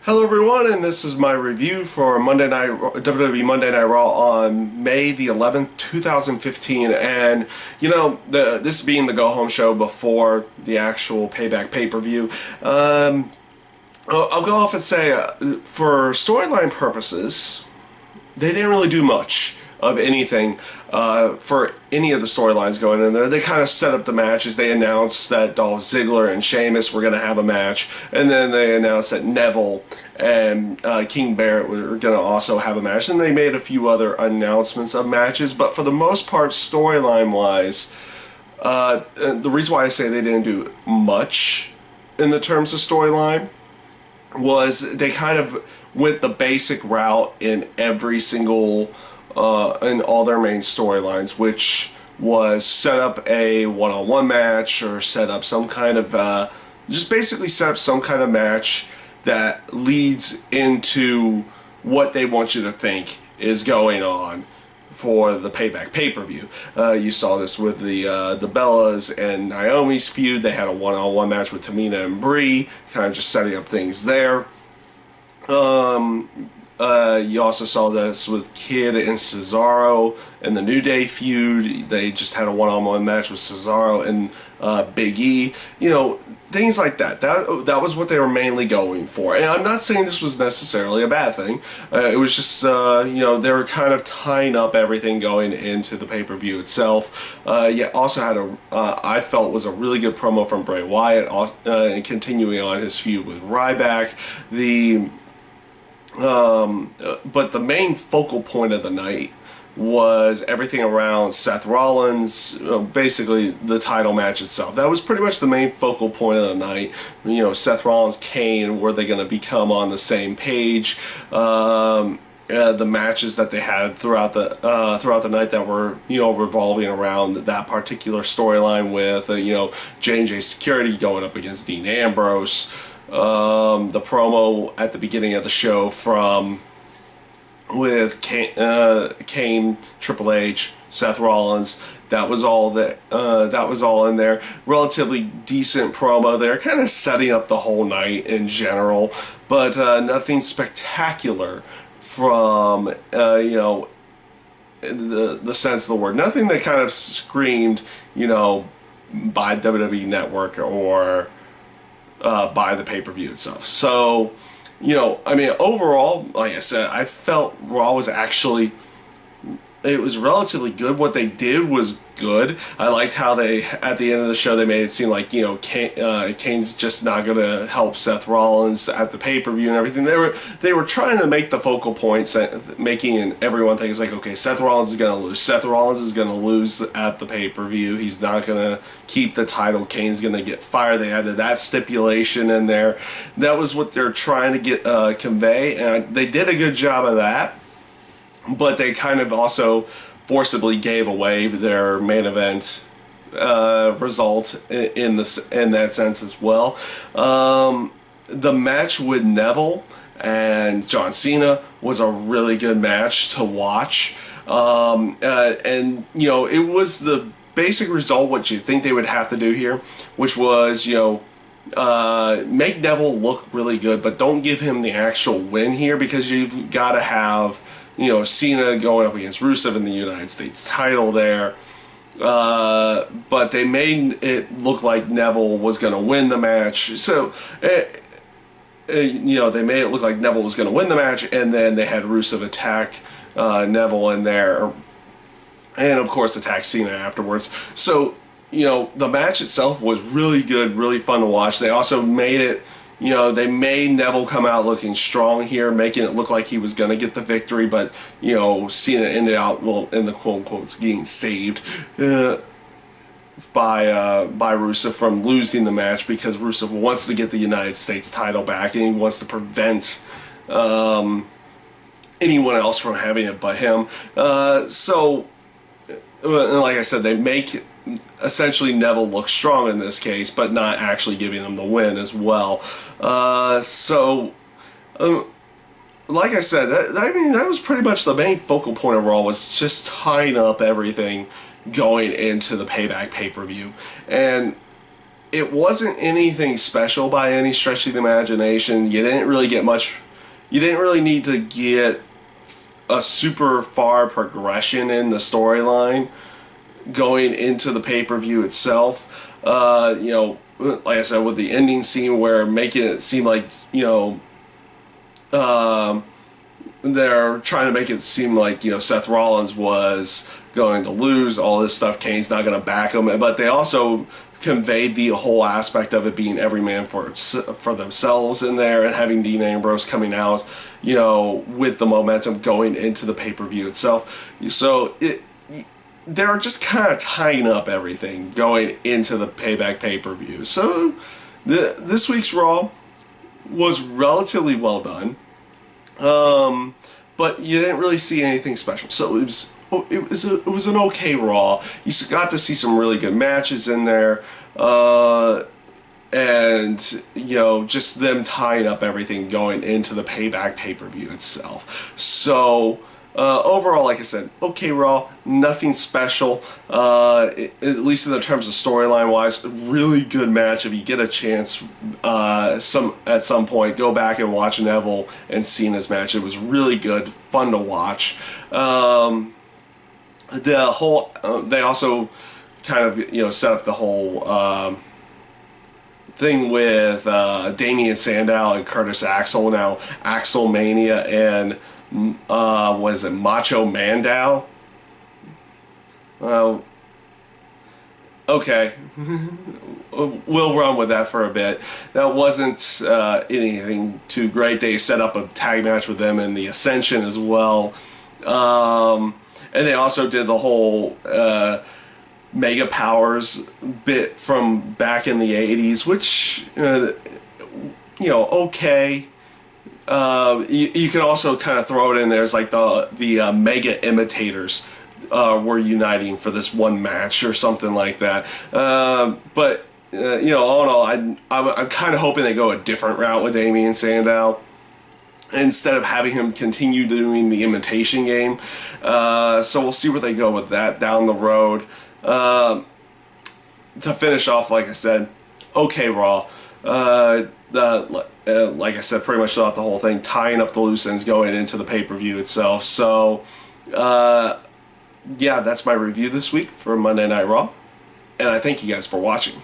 Hello everyone, and this is my review for WWE Monday Night Raw on May the 11th, 2015. And this being the go-home show before the actual Payback pay-per-view, I'll go off and say, for storyline purposes, they didn't really do much of anything for any of the storylines going in there. They kind of set up the matches. They announced that Dolph Ziggler and Sheamus were going to have a match, and then they announced that Neville and King Barrett were going to also have a match, and they made a few other announcements of matches. But for the most part, storyline-wise, the reason why I say they didn't do much in the terms of storyline was they kind of went the basic route in every single in all their main storylines, which was set up a one-on-one match or set up some kind of just basically set up some kind of match that leads into what they want you to think is going on for the Payback pay-per-view. You saw this with the Bellas and Naomi's feud. They had a one-on-one match with Tamina and Brie, kind of just setting up things there. You also saw this with Kid and Cesaro and the New Day feud. They just had a one-on-one match with Cesaro and Big E. Things like that. That was what they were mainly going for. And I'm not saying this was necessarily a bad thing. It was just, they were kind of tying up everything going into the pay-per-view itself. Also had I felt was a really good promo from Bray Wyatt, and continuing on his feud with Ryback. But the main focal point of the night was everything around Seth Rollins, basically the title match itself. That was pretty much the main focal point of the night. Seth Rollins, Kane, were they going to become on the same page? The matches that they had throughout the night that were revolving around that particular storyline with J&J Security going up against Dean Ambrose. The promo at the beginning of the show with Kane, Triple H, Seth Rollins, that was all in there. Relatively decent promo there, kind of setting up the whole night in general, but nothing spectacular from the sense of the word. Nothing that kind of screamed by WWE Network or by the pay-per-view itself. So, overall, like I said, I felt Raw was it was relatively good. What they did was good. I liked how they, at the end of the show, they made it seem like, Kane's just not going to help Seth Rollins at the pay-per-view and everything. They were trying to make the focal points, making everyone think it's like, okay, Seth Rollins is going to lose. Seth Rollins is going to lose at the pay-per-view. He's not going to keep the title. Kane's going to get fired. They added that stipulation in there. That was what they're trying to convey, and they did a good job of that. But they kind of also forcibly gave away their main event result in that sense as well. The match with Neville and John Cena was a really good match to watch, and it was the basic result what you think they would have to do here, which was make Neville look really good, but don't give him the actual win here, because you've got to have Cena going up against Rusev in the United States title there. But they made it look like Neville was going to win the match. So, they made it look like Neville was going to win the match, and then they had Rusev attack Neville in there, and of course attack Cena afterwards. So, the match itself was really good, really fun to watch. They also made it, they made Neville come out looking strong here, making it look like he was going to get the victory, but, Cena ended out, in the quote-unquote, getting saved by Rusev from losing the match, because Rusev wants to get the United States title back, and he wants to prevent anyone else from having it but him. So, like I said, they make essentially Neville look strong in this case, but not actually giving him the win as well. Like I said, that was pretty much the main focal point of Raw, was just tying up everything going into the Payback pay-per-view. And it wasn't anything special by any stretch of the imagination. You didn't really get much. You didn't really need to get a super far progression in the storyline going into the pay-per-view itself. You know, like I said, with the ending scene where making it seem like, you know, they're trying to make it seem like, you know, Seth Rollins was going to lose, all this stuff, Kane's not going to back him, but they also conveyed the whole aspect of it being every man for themselves in there, and having Dean Ambrose coming out, you know, with the momentum going into the pay-per-view itself. So they're just kind of tying up everything going into the Payback pay-per-view. So this week's Raw was relatively well done, but you didn't really see anything special. So it was an okay Raw. You got to see some really good matches in there, and you know, just them tying up everything going into the Payback pay-per-view itself. So overall, like I said, okay Raw, nothing special, at least in the terms of storyline wise. Really good match. If you get a chance at some point, go back and watch Neville and Cena's match. It was really good, fun to watch. The whole they also kind of, you know, set up the whole thing with Damien Sandow and Curtis Axel, now Axel Mania, and what is it, Macho Mandow? Well, okay, we'll run with that for a bit. That wasn't anything too great. They set up a tag match with them in the Ascension as well. And they also did the whole Mega Powers bit from back in the 80s, which, you know, okay. You can also kind of throw it in there as like the Mega Imitators were uniting for this one match or something like that. But, you know, all in all, I'm kind of hoping they go a different route with Damien Sandow, instead of having him continue doing the imitation game. So we'll see where they go with that down the road. To finish off, like I said, okay Raw. Like I said, pretty much throughout the whole thing, tying up the loose ends going into the pay-per-view itself. So, yeah, that's my review this week for Monday Night Raw. And I thank you guys for watching.